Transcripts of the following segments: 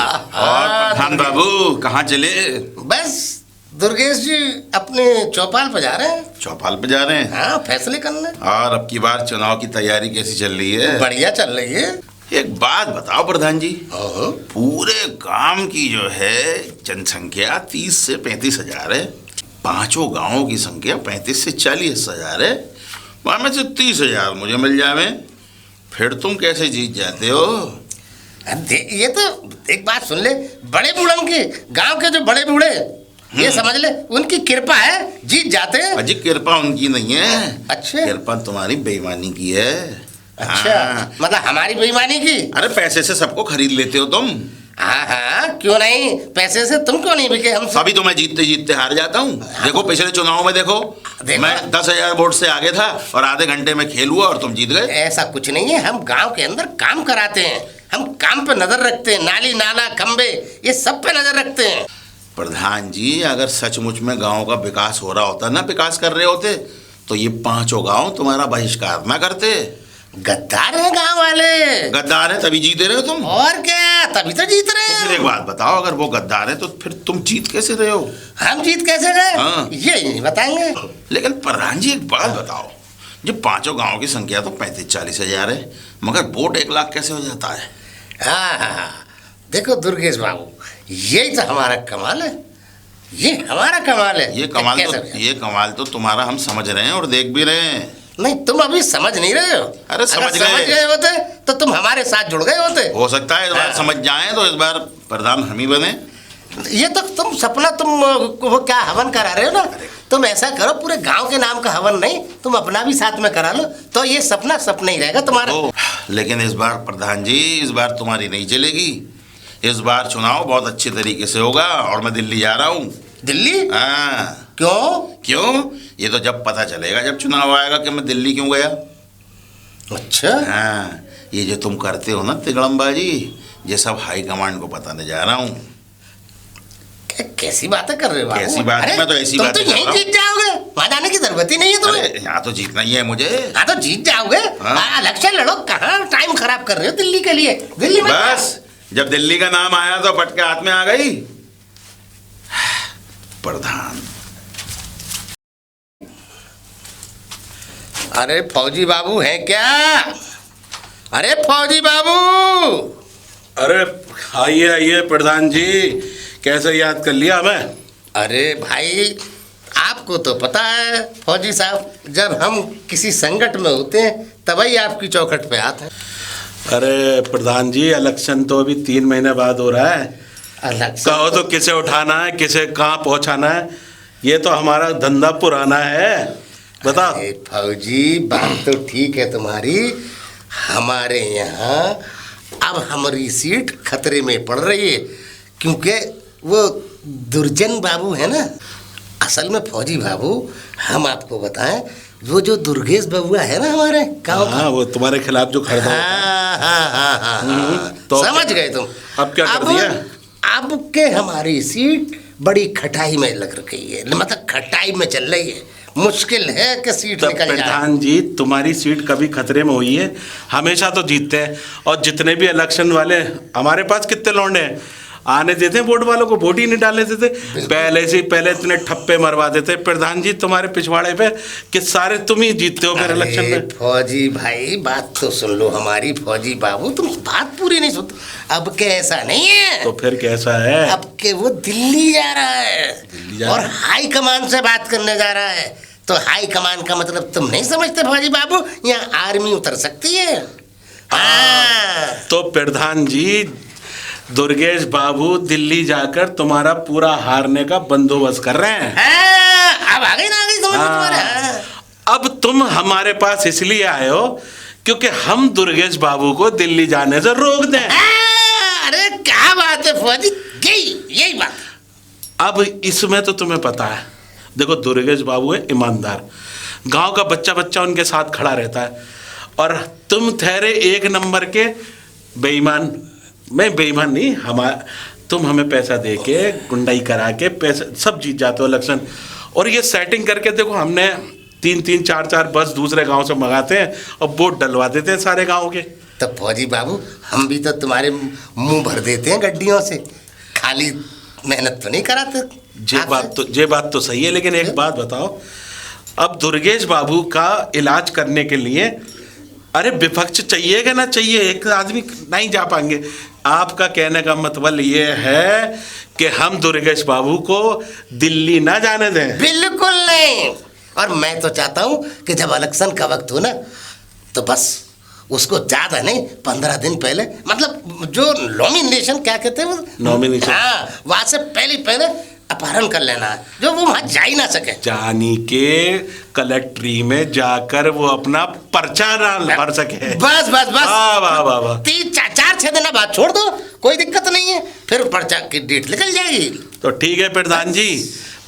और प्रधान बाबू कहाँ चले? बस दुर्गेश जी अपने चौपाल पर जा रहे हैं। चौपाल पे जा रहे हैं? हाँ, फैसले करने। और अब की बार चुनाव की तैयारी कैसी चल रही है? बढ़िया चल रही है। एक बात बताओ प्रधान जी, ओहो। पूरे गांव की जो है जनसंख्या 30 से 35 हजार है। पांचों गांवों की संख्या 35 से 40 हजार है। वहां में से 30 हजार मुझे मिल जावे, फिर तुम कैसे जीत जाते हो? ये तो एक बात सुन ले, बड़े बूढ़ों की, गांव के जो बड़े बूढ़े, ये समझ ले उनकी कृपा है, जीत जाते हैं। अजी कृपा उनकी नहीं है। अच्छा, कृपा तुम्हारी बेईमानी की है। अच्छा, मतलब हमारी बेईमानी की? अरे पैसे से सबको खरीद लेते हो तुम। हाँ हाँ, क्यों नहीं, पैसे से तुम क्यों नहीं बिके हम? अभी तो मैं जीतते जीतते हार जाता हूँ। देखो पिछले चुनाव में देखो, मैं 10,000 वोट से आगे था और आधे घंटे में खेल हुआ और तुम जीत गए। ऐसा कुछ नहीं है, हम गांव के अंदर काम कराते हैं, हम काम पे नजर रखते हैं, नाली नाला खंबे ये सब पे नजर रखते हैं। प्रधान जी, अगर सचमुच में गांव का विकास हो रहा होता ना, विकास कर रहे होते, तो ये पांचों गांव तुम्हारा बहिष्कार ना करते। गद्दार है गांव वाले। गद्दार है तभी जीते रहे हो तुम। और क्या, तभी तो जीत रहे हैं। तो फिर एक बात बताओ, अगर वो गद्दार है तो फिर तुम जीत कैसे रहे हो? हम जीत कैसे गए? हाँ। ये नहीं बताएंगे। लेकिन प्रधान जी एक बात बताओ, जो पांचों गांव की संख्या तो 35-40 हजार है, मगर वोट 1 लाख कैसे हो जाता है? हाँ, देखो दुर्गेश बाबू, यही तो हमारा कमाल है, ये हमारा कमाल है। ये कमाल तो तुम्हारा हम समझ रहे हैं और देख भी रहे हैं। नहीं, तुम अभी समझ नहीं रहे हो। अरे समझ गए होते तो तुम हमारे साथ जुड़ गए होते। हो सकता है इस बार समझ जाएं तो इस बार प्रधान हम ही बने। ये तो तुम सपना, तुम वो क्या हवन करा रहे हो ना, तुम ऐसा करो, पूरे गांव के नाम का हवन नहीं, तुम अपना भी साथ में करा लो, तो ये सपना सपना ही रहेगा तुम्हारा। लेकिन इस बार प्रधान जी, इस बार तुम्हारी नहीं चलेगी। इस बार चुनाव बहुत अच्छे तरीके से होगा और मैं दिल्ली जा रहा हूँ। दिल्ली? हाँ। क्यों? ये तो जब पता चलेगा, जब चुनाव आएगा कि मैं दिल्ली क्यों गया। अच्छा। हाँ, ये जो तुम करते हो ना तिगड़मबाजी, ये सब हाई कमांड को बताने जा रहा हूँ। कैसी बातें कर रहे हो? कैसी बात? मैं तो ऐसी बात तुम तो यहीं जीत जाओगे, वहां जाने की जरूरत ही नहीं है तुम्हें। यहाँ तो जीतना ही है मुझे। हाँ तो जीत जाओगे। इलेक्शन लड़ो, कहाँ टाइम खराब कर रहे हो दिल्ली के लिए? दिल्ली में बस जब दिल्ली का नाम आया तो पटके हाथ में आ गई। प्रधान, अरे फौजी बाबू हैं क्या? अरे फौजी बाबू! अरे आइए आइए प्रधान जी, कैसे याद कर लिया हमें? अरे भाई, आपको तो पता है फौजी साहब, जब हम किसी संकट में होते हैं तभी आपकी चौखट पे आते हैं। अरे प्रधान जी, इलेक्शन तो अभी 3 महीने बाद हो रहा है। कहो तो किसे उठाना है, किसे कहाँ पहुँचाना है, ये तो हमारा धंधा पुराना है। बताओ। फौजी, बात तो ठीक है तुम्हारी, हमारे यहाँ अब हमारी सीट खतरे में पड़ रही है, क्योंकि वो दुर्जन बाबू है ना। असल में फौजी बाबू, हम आपको बताएं, वो जो दुर्गेश बबुआ है ना हमारे गाँव का, हाँ, वो तुम्हारे खिलाफ जो खड़ा हाँ, तो समझ गए तुम। अब क्या कर दिया? अब के हमारी सीट बड़ी खटाई में लग रही है, मतलब खटाई में चल रही है, मुश्किल है कि सीट निकल जाए। प्रधान जी, तुम्हारी सीट कभी खतरे में हुई है? हमेशा तो जीतते हैं। और जितने भी इलेक्शन वाले हमारे पास कितने लौंडे हैं, आने देते हैं वोट वालों को, वोट ही नहीं डालने देते। पहले इतने ठप्पे मरवा देते प्रधान जी तुम्हारे पिछवाड़े पे कि सारे तुम ही जीतते हो फिर इलेक्शन में। फौजी भाई, बात तो सुन लो हमारी। फौजी बाबू, तुम बात पूरी नहीं सुनते। अब के ऐसा नहीं है। तो फिर कैसा है? अब के वो दिल्ली जा रहा है और हाई कमान से बात करने जा रहा है। तो हाई कमान का मतलब तुम नहीं समझते फौजी बाबू, यहाँ आर्मी उतर सकती है। तो प्रधान जी, दुर्गेश बाबू दिल्ली जाकर तुम्हारा पूरा हारने का बंदोबस्त कर रहे हैं। अब आ गई ना, आ गई समझ में तुम्हारे। अब तुम हमारे पास इसलिए आए हो क्योंकि हम दुर्गेश बाबू को दिल्ली जाने से रोक दें। अरे क्या बात है फौजी, यही बात। अब इसमें तो तुम्हें पता है, देखो दुर्गेश बाबू है ईमानदार, गांव का बच्चा बच्चा उनके साथ खड़ा रहता है, और तुम ठहरे 1 नंबर के बेईमान। मैं बेईमान नहीं, तुम हमें पैसा दे के, गुंडाई करा के पैसा सब जीत जाते हो इलेक्शन। और ये सेटिंग करके देखो, हमने 3-3, 4-4 बस दूसरे गांव से मंगाते हैं और वोट डलवा देते हैं सारे गांव के। तो फौजी बाबू हम भी तो तुम्हारे मुंह भर देते हैं गड्डियों से, खाली मेहनत तो नहीं कराते। ये बात तो सही है, लेकिन एक बात बताओ, अब दुर्गेश बाबू का इलाज करने के लिए अरे विपक्ष चाहिए कि ना चाहिए? एक आदमी नहीं जा पाएंगे। आपका कहने का मतलब ये है कि हम दुर्गेश बाबू को दिल्ली ना जाने दें? बिल्कुल नहीं। और मैं तो चाहता हूँ कि जब इलेक्शन का वक्त हो ना, तो बस उसको ज्यादा नहीं 15 दिन पहले, मतलब जो नॉमिनेशन क्या कहते हैं वो, नॉमिनेशन, हाँ, वहां से पहले अपहरण कर लेना है, जो वो वहां जा ही ना सके। जानी के कलेक्ट्री में जाकर वो अपना पर्चा ना भर सके। बस बस बस, वाह वाह वाह वाह। 3-4-6 दिन बाद छोड़ दो, कोई दिक्कत नहीं है, फिर पर्चा की डेट निकल जाएगी। तो ठीक है प्रधान जी,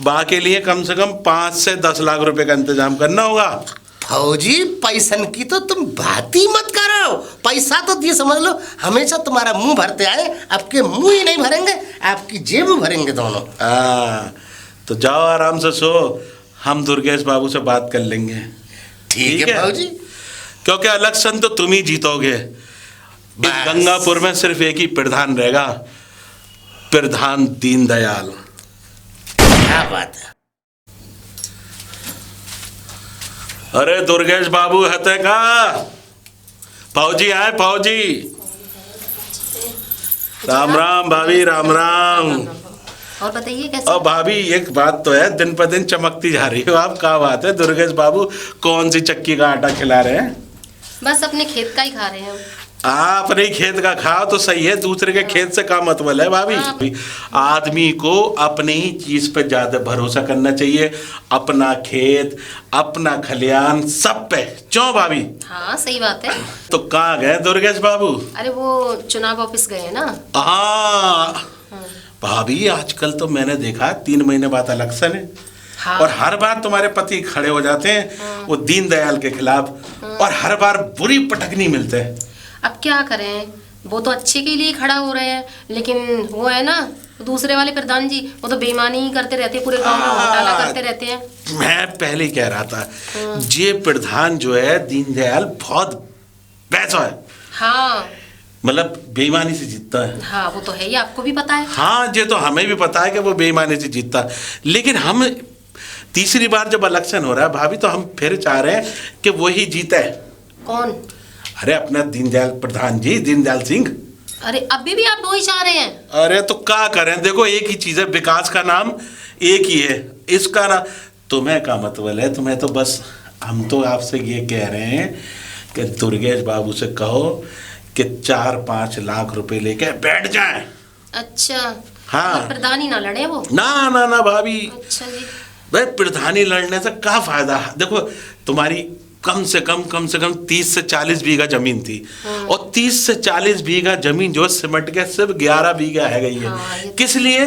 बा के लिए कम से कम 5 से 10 लाख रुपए का इंतजाम करना होगा। फौजी पैसन की तो तुम बात ही मत करो, पैसा तो ये समझ लो हमेशा तुम्हारा मुंह भरते आए, आपके मुंह ही नहीं भरेंगे, आपकी जेब भरेंगे दोनों। तो जाओ आराम से सो, हम दुर्गेश बाबू से बात कर लेंगे। ठीक है फौजी, क्योंकि इलेक्शन तो तुम ही जीतोगे। इस गंगापुर में सिर्फ एक ही प्रधान रहेगा, प्रधान दीनदयाल। क्या बात है। अरे दुर्गेश बाबू हते का? फौजी आए, फौजी। राम राम भाभी, राम राम। और बताइए कैसे? और भाभी एक बात तो है, दिन पर दिन चमकती जा रही हो आप। क्या बात है? दुर्गेश बाबू कौन सी चक्की का आटा खिला रहे हैं? बस अपने खेत का ही खा रहे हैं हम। आप अपने खेत का खाओ तो सही है, दूसरे के खेत से क्या मतलब है भाभी? आदमी को अपने ही चीज पे ज्यादा भरोसा करना चाहिए, अपना खेत, अपना खलियान, सब पे। क्यों भाभी? हाँ सही बात है। तो कहाँ गए दुर्गेश बाबू? अरे वो चुनाव ऑफिस गए हैं ना। हाँ भाभी, आजकल तो मैंने देखा 3 महीने बाद इलेक्शन है। हाँ। और हर बार तुम्हारे पति खड़े हो जाते हैं वो दीनदयाल के खिलाफ, और हर बार बुरी पटकनी मिलते हैं। अब क्या करें, वो तो अच्छे के लिए खड़ा हो रहे हैं, लेकिन वो है ना दूसरे वाले प्रधान जी, वो तो बेईमानी ही करते रहते हैं, पूरे गांव में घोटाला करते रहते हैं। मैं पहले कह रहा था, ये प्रधान जो है दीनदयाल बहुत पैसा है। हाँ मतलब बेईमानी से जीतता है। हाँ वो तो है ही, आपको भी पता है। हाँ ये तो हमें भी पता है कि वो बेईमानी से जीतता है, लेकिन हम तीसरी बार जब इलेक्शन हो रहा है भाभी, तो हम फिर चाह रहे हैं कि वही जीते। कौन? अरे अपना दीनदयाल प्रधान जी, दीनदयाल सिंह। अरे अभी भी आप वही चाह रहे हैं? अरे तो क्या करें, देखो एक ही चीज है, विकास का नाम एक ही है, इसका ना तुम्हें क्या मतलब है? तुम्हें तो बस, हम तो आपसे ये कह रहे हैं कि दुर्गेश बाबू से कहो कि 4-5 लाख रुपए लेके बैठ जाएं। अच्छा हाँ। प्रधान ही ना लड़े वो? ना ना ना भाभी, अच्छा जी। भाई प्रधानी लड़ने से क्या फायदा? देखो तुम्हारी कम से कम 30 से 40 बीघा जमीन थी, और 30 से 40 बीघा जमीन जो सिमट के सिर्फ 11 बीघा है गई है। हाँ, किस लिए?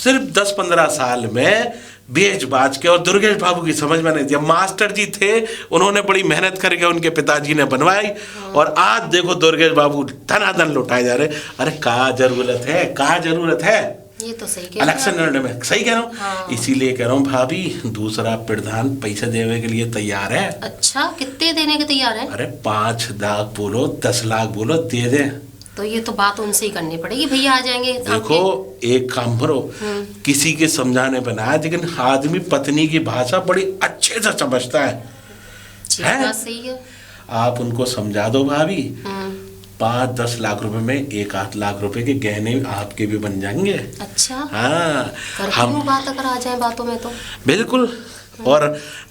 सिर्फ 10-15 साल में बेच बाच के। और दुर्गेश बाबू की समझ में नहीं थी, मास्टर जी थे, उन्होंने बड़ी मेहनत करके उनके पिताजी ने बनवाई, और आज देखो दुर्गेश बाबू धनाधन लुटाए जा रहे। अरे क्या जरूरत है, क्या जरूरत है ये तो सही कह रहे हैं इलेक्शन लड़ने में? सही कह रहा हूँ। हाँ। इसीलिए कह रहा हूँ भाभी, दूसरा प्रधान पैसे देने के लिए तैयार है। अच्छा कितने देने के तैयार हैं? अरे 5 लाख बोलो, 10 लाख बोलो, दे दे। तो ये तो बात उनसे ही करनी पड़ेगी, भैया आ जाएंगे। देखो एक काम करो, किसी के समझाने पर ना, लेकिन आदमी पत्नी की भाषा बड़ी अच्छे से समझता है। बात सही है। आप उनको समझा दो भाभी, 5-10 लाख रुपए में 1-8 लाख रुपए के गहने आपके भी बन जाएंगे। अच्छा हाँ, हम बात अगर आ जाए बातों में तो बिल्कुल। और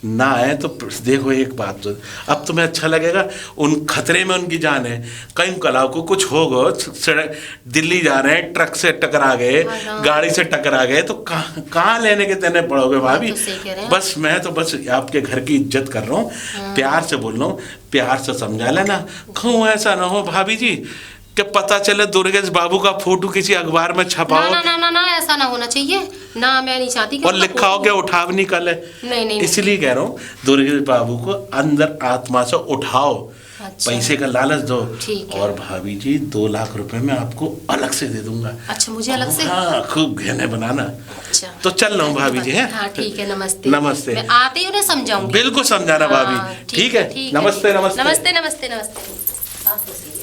ना है तो देखो एक बात, तो अब तुम्हें अच्छा लगेगा, उन खतरे में उनकी जान है, कहीं कलाओं को कुछ होगा, दिल्ली जा रहे हैं, ट्रक से टकरा गए, गाड़ी से टकरा गए, तो कहाँ लेने के देने पड़ोगे भाभी? बस मैं तो बस आपके घर की इज्जत कर रहा हूँ, प्यार से बोल रहा हूँ, प्यार से समझा लेना। क्यों ऐसा ना हो भाभी जी कि पता चले दुर्गेश बाबू का फोटो किसी अखबार में छपाओ। ना ना ना ना ऐसा ना होना चाहिए ना, मैं नहीं चाहती और लिखा हो कि उठाव नहीं कर ले। नहीं इसलिए कह रहा हूँ दुर्गेश बाबू को अंदर आत्मा से उठाओ। अच्छा। पैसे का लालच दो। ठीक है। और भाभी जी 2 लाख रुपए में आपको अलग से दे दूंगा। अच्छा मुझे अलग से? हाँ खूब गहने बनाना। अच्छा तो चल रहा हूँ भाभी जी। है हाँ ठीक है, नमस्ते। नमस्ते। मैं आते ही उन्हें समझाऊंगी। बिल्कुल समझाना भाभी। ठीक है, नमस्ते नमस्ते नमस्ते नमस्ते नमस्ते।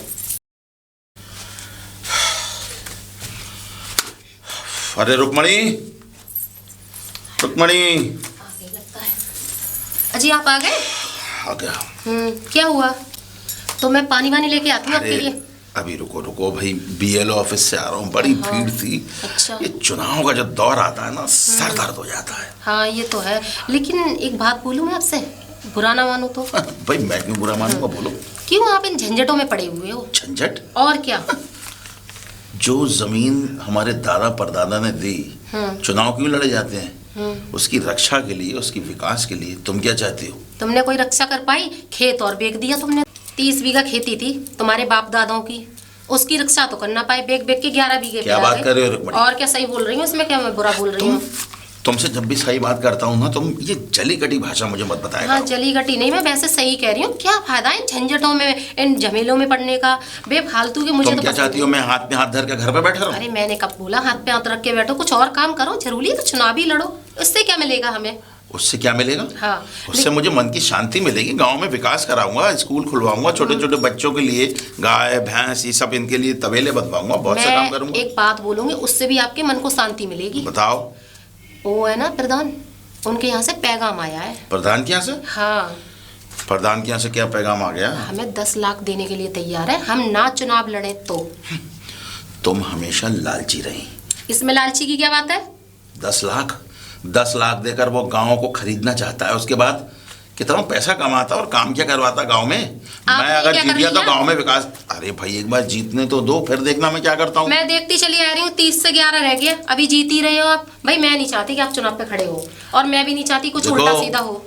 अरे रुक्मणी, रुक्मणी। अजी आप आ गए? आ गया। क्या हुआ? तो मैं पानी वानी लेके आती हूँ आपके अरे लिए। अभी रुको रुको भाई, बीएलओ ऑफिस से आ रहा हूँ, बड़ी भीड़ थी। अच्छा। ये चुनाव का जब दौर आता है ना, सर दर्द हो जाता है। हाँ ये तो है, लेकिन एक बात बोलूँ मैं आपसे, बुरा ना मानो तो? भाई मैं क्यों बुरा मानूंगा, बोलो। क्यों आप इन झंझटों में पड़े हुए हो? झंझट? और क्या। जो जमीन हमारे दादा परदादा ने दी, चुनाव क्यों लड़े जाते हैं? उसकी रक्षा के लिए, उसकी विकास के लिए। तुम क्या चाहती हो? तुमने कोई रक्षा कर पाई? खेत और बेच दिया तुमने। 30 बीघा खेती थी तुम्हारे बाप दादाओं की, उसकी रक्षा तो करना पाए, बेच बेच के 11 बीघे क्या बात कर रहे हो रुक्मणी? और क्या सही बोल रही हूँ इसमें? क्या मैं बुरा बोल रही हूँ? तुमसे जब भी सही बात करता हूँ ना, तुम ये जली कटी भाषा मुझे मत बताया हाँ करो। जली घटी नहीं, मैं वैसे सही कह रही हूँ। क्या फायदा इन झंझटों में, इन झमेलों में पड़ने का, बेफालतू के। मुझे तुम तो क्या पसंद चाहती हो, मैं हाथ में हाथ धर के घर पे बैठा रहूं? अरे मैंने कब बोला हाथ पे हाथ रख के बैठो? कुछ और काम करो, जरूरी है तो चुनाव ही लड़ो। उससे क्या मिलेगा हमें? उससे क्या मिलेगा? हाँ उससे मुझे मन की शांति मिलेगी, गांव में विकास कराऊंगा, स्कूल खुलवाऊंगा, छोटे छोटे बच्चों के लिए गाय भैंस ये सब, इनके लिए तबेले बनवाऊंगा, बहुत से काम मैं करूंगा। एक बात बोलूंगी, उससे भी आपके मन को शांति मिलेगी। बताओ। वो है ना प्रधान, उनके यहाँ से पैगाम आया है। प्रधान के यहाँ से? हाँ। प्रधान के यहाँ से क्या पैगाम आ गया? हमें 10 लाख देने के लिए तैयार है, हम ना चुनाव लड़े तो। तुम हमेशा लालची रही। इसमें लालची की क्या बात है? 10 लाख देकर वो गांव को खरीदना चाहता है, उसके बाद कितना पैसा कमाता और काम क्या करवाता गांव में। मैं अगर क्या जीत कर गया तो लिया? गांव में विकास। अरे भाई एक बार जीतने तो दो, फिर देखना मैं क्या करता हूँ। मैं देखती चली आ रही हूँ, 30 से 11 रह गया, अभी जीत ही रहे हो आप। भाई मैं नहीं चाहती कि आप चुनाव पे खड़े हो, और मैं भी नहीं चाहती कुछ देखो, उल्टा सीधा हो।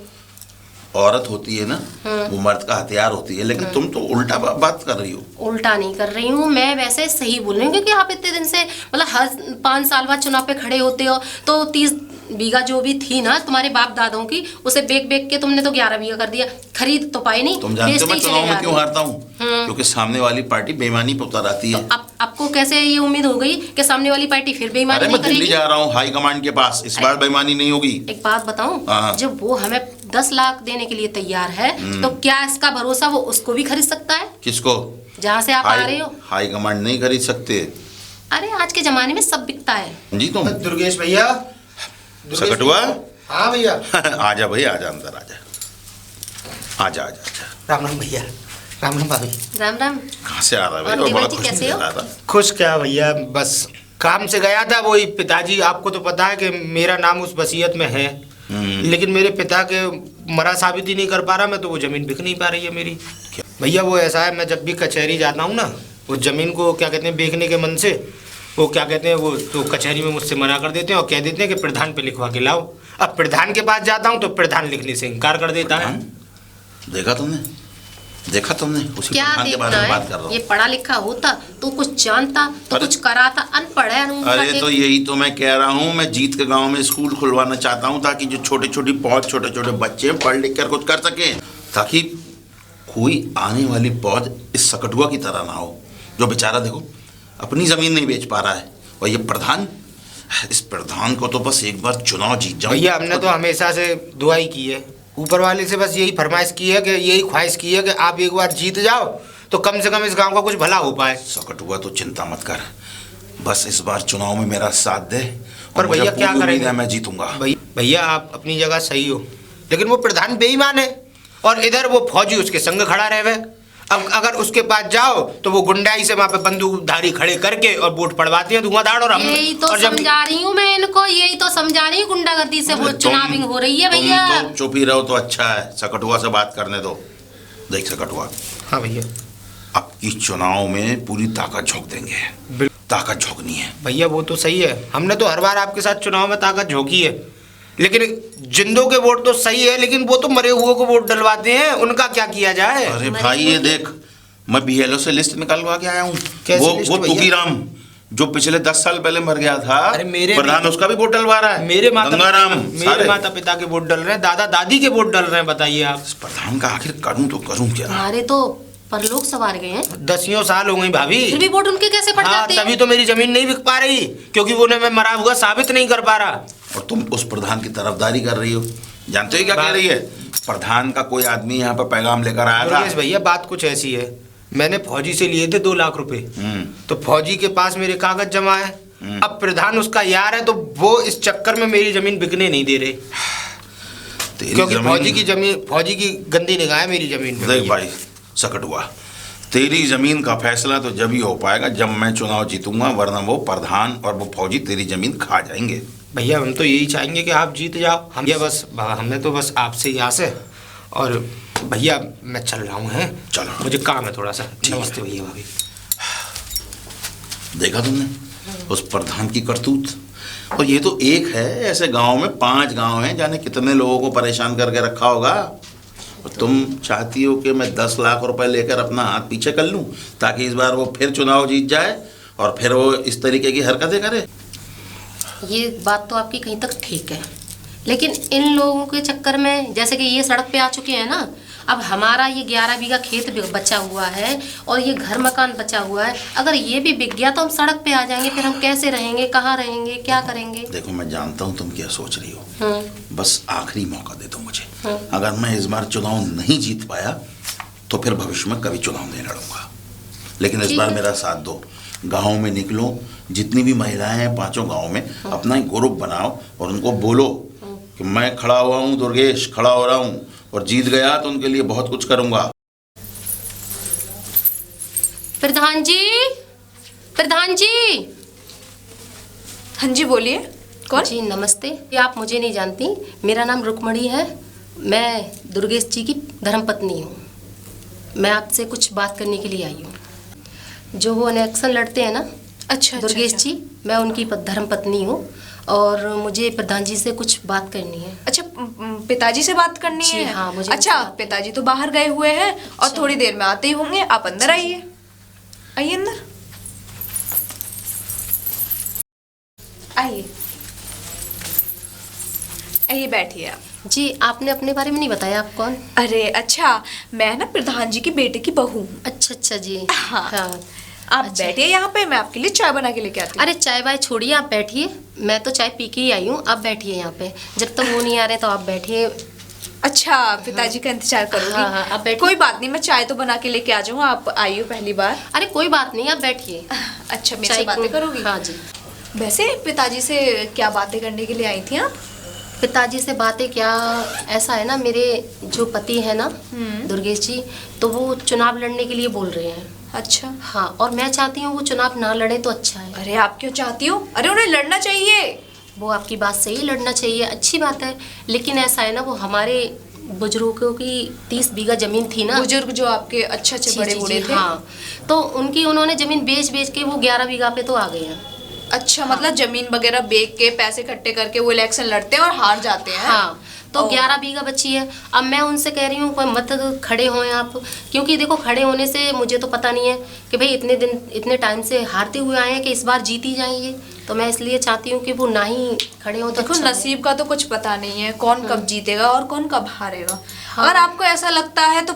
औरत होती है ना, वो मर्द का हथियार होती है, लेकिन तुम तो उल्टा बात कर रही हो। उल्टा नहीं कर रही हूँ मैं, वैसे सही बोल रही हूँ, क्योंकि आप इतने दिन से मतलब हर 5 साल बाद चुनाव पे खड़े होते हो, तो 30 बीघा जो भी थी ना तुम्हारे बाप दादाओं की, उसे बेच बेच के तुमने तो 11 बीघा कर दिया। खरीद तो पाई नहीं। तुम जानते हो मैं बेचते ही चुनाव चले में जा क्यों रहे हो। हारता हूँ? क्योंकि सामने वाली पार्टी बेईमानी पे उतर आती है। आपको कैसे ये उम्मीद हो गई कि सामने वाली पार्टी फिर बेईमानी अरे नहीं मैं दिल्ली करेगी? जा रहा हूँ हाई कमांड के पास, इस बार बेईमानी नहीं होगी। एक बात बताऊं, हाँ। जब वो हमें 10 लाख देने के लिए तैयार है, तो क्या इसका भरोसा वो उसको भी खरीद सकता है? किसको? जहाँ से आप आ रहे हो। हाई कमांड नहीं खरीद सकते। अरे आज के जमाने में सब बिकता है। जी तुम दुर्गेश भैया। सकटुआ। हाँ भैया। आजा भाई, आजा अंदर, आजा आजा आजा आजा। राम राम भैया। राम राम भाभी। राम राम। कहाँ से आ रहा है भाई? और और बड़ा देवर जी खुश कैसे नजर हो? आ रहा। खुश क्या भैया, बस काम से गया था। वही पिताजी, आपको तो पता है कि मेरा नाम उस वसीयत में है, लेकिन मेरे पिता के मरा साबित ही नहीं कर पा रहा मैं, तो वो जमीन बिक नहीं पा रही है मेरी। भैया वो ऐसा है, मैं जब भी कचहरी जाता हूँ ना, वो जमीन को क्या कहते हैं बेचने के मन से, वो क्या कहते हैं, वो तो कचहरी में मुझसे मना कर देते हैं और कह देते हैं कि प्रधान पे लिखवा के लाओ। अब प्रधान के पास जाता हूँ तो प्रधान लिखने से इनकार कर देता है। देखा तुमने, देखा तुमने? उसी क्या प्रधान के देखना बारे में बात कर है? रहा ये हूँ। पढ़ा लिखा होता तो कुछ जानता तो अरे- कुछ कराता। अनपढ़ है, अनूंगा अरे के। तो यही तो मैं कह रहा हूँ, मैं जीत के गांव में स्कूल खुलवाना चाहता हूँ, ताकि जो छोटे छोटी पौध, छोटे छोटे बच्चे पढ़ लिख कर कुछ कर सकें, ताकि कोई आने वाली पौध इस सकटुआ की तरह ना हो, जो बेचारा देखो अपनी जमीन नहीं बेच पा रहा है। और ये प्रधान, इस प्रधान को तो बस एक बार चुनाव जीत जाऊं। भैया हमने तो हमेशा से दुआ ही की है, ऊपर वाले से बस यही फरमाइश की है, कि यही ख्वाहिश की है कि आप एक बार जीत जाओ तो कम से कम इस गांव का कुछ भला हो पाए। सकटुआ तो चिंता मत कर, बस इस बार चुनाव में मेरा साथ दे। पर और मुझे भैया क्या पूरी उम्मीद करेंगे? है मैं जीतूंगा। भैया आप अपनी जगह सही हो, लेकिन वो प्रधान बेईमान है, और इधर वो फौजी उसके संग खड़ा रहे। अब अगर उसके पास जाओ तो वो गुंडाई से वहाँ पे बंदूकधारी खड़े करके और वोट पड़वाती है धुआंधार। और हम यही तो और जब समझा रही हूँ मैं इनको, यही तो समझा रही हूँ, गुंडागर्दी से वो चुनाविंग हो रही है भैया। तुम तो चुप ही रहो तो अच्छा है, सकटुआ से बात करने दो। देख सकटुआ, हाँ भैया। अब इस चुनाव में पूरी ताकत झोंक देंगे, ताकत झोंकनी है। भैया वो तो सही है, हमने तो हर बार आपके साथ चुनाव में ताकत झोंकी है, लेकिन जिंदों के वोट तो सही है, लेकिन वो तो मरे हुए को वोट डलवाते हैं, उनका क्या किया जाए? अरे भाई ये देख, मैं बीएलओ से लिस्ट निकलवा के आया हूँ। कैसी लिस्ट वो भैया? तुकीराम जो पिछले 10 साल पहले मर गया था, अरे मेरे प्रधान भी- उसका भी वोट डलवा रहा है। मेरे गंगाराम, सारे। माता पिता के वोट डल रहे हैं, दादा दादी के वोट डल रहे हैं, बताइए आप। इस प्रधान का आखिर करूं तो करूं क्या? हमारे तो परलोक सवार गए हैं, 10 साल हो गई भाभी। फिर भी वोट उनके कैसे पड़ हाँ, जाते हैं? तभी तो मेरी जमीन नहीं बिक पा रही, क्योंकि वो मैं मरा हुआ साबित नहीं कर पा रहा। और तुम उस प्रधान की तरफदारी कर रही हो। जानते हो क्या कह रही है? प्रधान का कोई आदमी यहाँ पर पैगाम लेकर आया था। दुर्गेश भैया बात कुछ ऐसी है, मैंने फौजी से लिए थे 2 लाख रुपए, तो फौजी के पास मेरे कागज जमा है, अब प्रधान उसका यार है, तो वो इस चक्कर में मेरी जमीन बिकने नहीं दे रहे, तेरी क्योंकि जमीन फौजी की गंदी निगाह है मेरी जमीन पे। देख भाई सकट हुआ, तेरी जमीन का फैसला तो जब ही हो पाएगा जब मैं चुनाव जीतूंगा, वरना वो प्रधान और वो फौजी तेरी जमीन खा जाएंगे। भैया हम तो यही चाहेंगे कि आप जीत जाओ, हमें तो बस आपसे ही आस है। और भैया मैं चल रहा हूँ, हैं चलो, मुझे काम है थोड़ा सा। नमस्ते भैया भाभी। देखा तुमने उस प्रधान की करतूत? और ये तो एक है, ऐसे गांव में 5 गांव हैं, जाने कितने लोगों को परेशान करके रखा होगा। और तुम चाहती हो कि मैं 10 लाख रुपए लेकर अपना हाथ पीछे कर लूं ताकि इस बार वो फिर चुनाव जीत जाए और फिर वो इस तरीके की हरकतें करे? ये बात तो आपकी कहीं तक ठीक है, लेकिन इन लोगों के चक्कर में जैसे कि ये सड़क पे आ चुके हैं ना, अब हमारा ये 11 बीघा खेत बचा हुआ है और ये घर मकान बचा हुआ है, अगर ये भी बिक गया तो हम सड़क पे आ जाएंगे, फिर हम कैसे रहेंगे, कहाँ रहेंगे, क्या करेंगे? देखो मैं जानता हूँ तुम क्या सोच रही हो, बस आखिरी मौका दे दो मुझे। अगर मैं इस बार चुनाव नहीं जीत पाया तो फिर भविष्य में कभी चुनाव नहीं लड़ूंगा, लेकिन इस बार मेरा साथ दो। गाँव में निकलो, जितनी भी महिलाएं हैं 5 गाँव में अपना एक ग्रुप बनाओ और उनको बोलो कि मैं खड़ा हुआ हूँ, दुर्गेश खड़ा हो रहा हूँ, और जीत गया तो उनके लिए बहुत कुछ करूंगा। प्रधान जी, प्रधान जी। हाँ जी बोलिए, कौन? जी नमस्ते। आप मुझे नहीं जानती, मेरा नाम रुक्मणी है, मैं दुर्गेश जी की धर्मपत्नी हूँ। मैं आपसे कुछ बात करने के लिए आई हूँ। जो वो इलेक्शन लड़ते हैं ना, अच्छा दुर्गेश जी, मैं उनकी धर्मपत्नी हूँ और मुझे प्रधान जी से कुछ बात करनी है। अच्छा, पिताजी से बात करनी जी, है? हाँ, मुझे अच्छा, उनसे बात पिताजी तो बाहर गए हुए हैं और थोड़ी देर में आते ही होंगे। आप अंदर आइए, आइए अंदर आइए, आइए बैठिए आप। जी, आपने अपने बारे में नहीं बताया, आप कौन? अरे अच्छा, मैं ना प्रधान जी की बेटे की बहू हूँ। अच्छा जी। हाँ। आप बैठिए यहाँ पे, मैं आपके लिए चाय बना के लेके आती हूँ। अरे चाय वाय छोड़िए, आप बैठिए, मैं तो चाय पी के ही आई हूँ। आप बैठिए यहाँ पे, जब तक वो नहीं आ रहे तो आप बैठिए। अच्छा, पिताजी का इंतजार करूंगी। हाँ, आप बैठिए। कोई बात नहीं, मैं चाय तो बना के लेके आ जाऊँ, आप आई हो पहली बार। अरे कोई बात नहीं, आप बैठिए। अच्छा, मेरे से बातें करोगी? हाँ जी। वैसे पिताजी से क्या बातें करने के लिए आई थी आप? पिताजी से बातें क्या, ऐसा है ना, मेरे जो पति है ना दुर्गेश जी, तो वो चुनाव लड़ने के लिए बोल रहे हैं। अच्छा। हाँ, और मैं चाहती हूँ वो चुनाव ना लड़े तो अच्छा है। अरे आप क्यों चाहती हो? अरे उन्हें लड़ना चाहिए। वो आपकी बात सही, लड़ना चाहिए, अच्छी बात है, लेकिन ऐसा है ना, वो हमारे बुजुर्गों की 30 बीघा जमीन थी ना, बुजुर्ग जो आपके अच्छे बड़े बूढ़े थे। हाँ, तो उनकी उन्होंने जमीन बेच के वो 11 बीघा पे तो आ गए हैं। अच्छा, मतलब जमीन वगैरह बेच के पैसे इकट्ठे करके वो इलेक्शन लड़ते हैं और हार जाते हैं। हाँ, तो 11 बीघा बची है। अब मैं उनसे कह रही हूँ कोई मत खड़े हों आप, क्योंकि देखो खड़े होने से मुझे तो पता नहीं है कि भाई इतने टाइम से हारते हुए आए हैं कि इस बार जीत ही जाएंगे, तो मैं इसलिए चाहती हूँ कि वो ना ही खड़े हों। तो देखो अच्छा नसीब का तो कुछ पता नहीं है, कौन कब जीतेगा और कौन कब हारेगा। अगर आपको ऐसा लगता है तो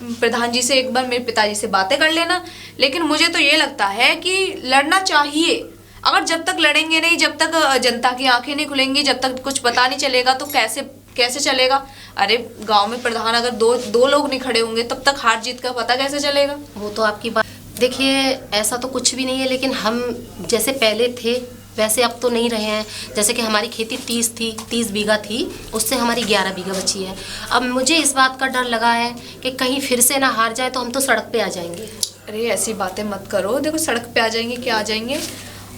प्रधान जी से एक बार मेरे पिताजी से बातें कर लेना, लेकिन मुझे तो ये लगता है कि लड़ना चाहिए। अगर जब तक लड़ेंगे नहीं, जब तक जनता की आंखें नहीं खुलेंगी, जब तक कुछ पता नहीं चलेगा तो कैसे चलेगा? अरे गांव में प्रधान अगर दो लोग नहीं खड़े होंगे तब तक हार जीत का पता कैसे चलेगा? वो तो आपकी बात, देखिए ऐसा तो कुछ भी नहीं है, लेकिन हम जैसे पहले थे वैसे अब तो नहीं रहे हैं। जैसे कि हमारी खेती 30 बीघा थी, उससे हमारी 11 बीघा बची है। अब मुझे इस बात का डर लगा है कि कहीं फिर से ना हार जाए तो हम तो सड़क पे आ जाएंगे। अरे ऐसी बातें मत करो, देखो सड़क पे आ जाएंगे क्या आ जाएंगे।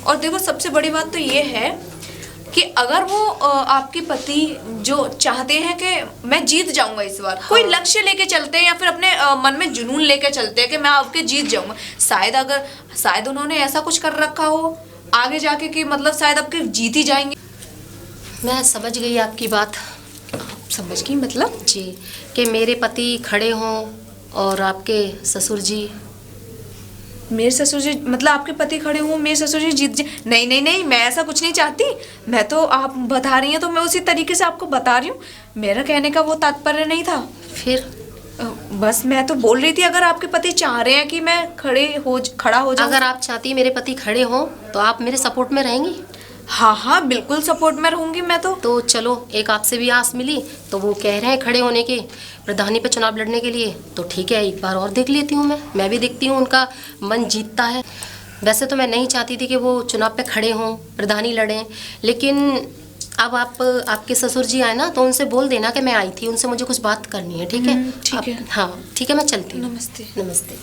और देखो सबसे बड़ी बात तो ये है कि अगर वो आपके पति जो चाहते हैं कि मैं जीत जाऊंगा इस बार, कोई लक्ष्य लेके चलते हैं या फिर अपने मन में जुनून लेके चलते हैं कि मैं आपके जीत जाऊंगा, शायद उन्होंने ऐसा कुछ कर रखा हो आगे जाके कि मतलब शायद आपके जीत ही जाएंगे। मैं समझ गई आपकी बात। समझ गई मतलब? जी, कि मेरे पति खड़े हों और आपके ससुर जी, मेरे ससुर जी मतलब आपके पति खड़े हों, मेरे ससुर जी जीत जाए? नहीं, मैं ऐसा कुछ नहीं चाहती। मैं तो आप बता रही हैं तो मैं उसी तरीके से आपको बता रही हूँ। मेरा कहने का वो तात्पर्य नहीं था। फिर बस मैं तो बोल रही थी अगर आपके पति चाह रहे हैं कि मैं खड़ा हो जाऊं। अगर आप चाहती मेरे पति खड़े हों तो आप मेरे सपोर्ट में रहेंगी? हाँ बिल्कुल सपोर्ट में रहूंगी मैं तो चलो, एक आपसे भी आस मिली, तो वो कह रहे हैं खड़े होने के प्रधानी पे चुनाव लड़ने के लिए, तो ठीक है, एक बार और देख लेती हूँ। मैं भी देखती हूँ उनका मन जीतता है वैसे तो मैं नहीं चाहती थी कि वो चुनाव पे खड़े हों, प्रधानी लड़ें, लेकिन अब आपके ससुर जी आए ना, तो उनसे बोल देना कि मैं आई थी, उनसे मुझे कुछ बात करनी है, ठीक है? ठीक है। हाँ ठीक है, मैं चलती हूँ। नमस्ते। नमस्ते।